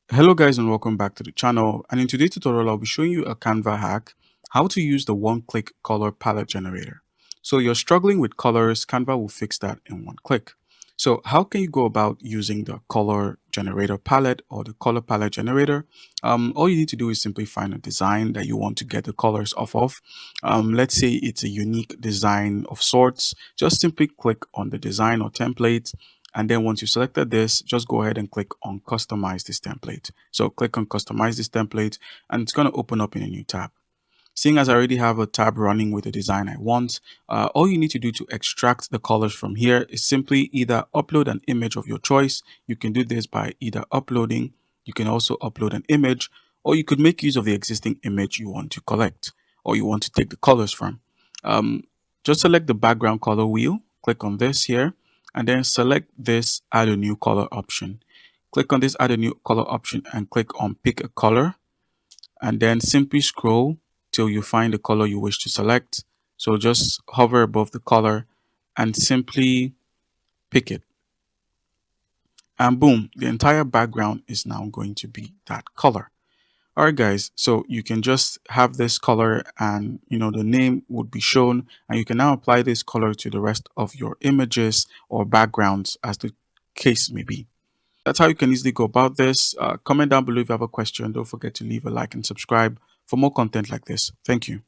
Hello guys and welcome back to the channel, and in today's tutorial I'll be showing you a Canva hack, how to use the one-click color palette generator. So you're struggling with colors, Canva will fix that in one click. So how can you go about using the color generator palette or the color palette generator? All you need to do is simply find a design that you want to get the colors off of. Let's say it's a unique design of sorts. Just simply click on the design or template, and then once you selected this, just go ahead and click on customize this template. So click on customize this template and it's going to open up in a new tab. Seeing as I already have a tab running with the design I want, all you need to do to extract the colors from here is simply either upload an image of your choice. You can do this by either uploading, you can also upload an image, or you could make use of the existing image you want to collect or you want to take the colors from. Um, just select the background color wheel, click on this here, and then select this add a new color option. Click on this add a new color option and click on pick a color, and then simply scroll till you find the color you wish to select. So just hover above the color and simply pick it. And boom, the entire background is now going to be that color. All right, guys, so you can just have this color and, the name would be shown, and you can now apply this color to the rest of your images or backgrounds as the case may be. That's how you can easily go about this. Comment down below if you have a question. Don't forget to leave a like and subscribe for more content like this. Thank you.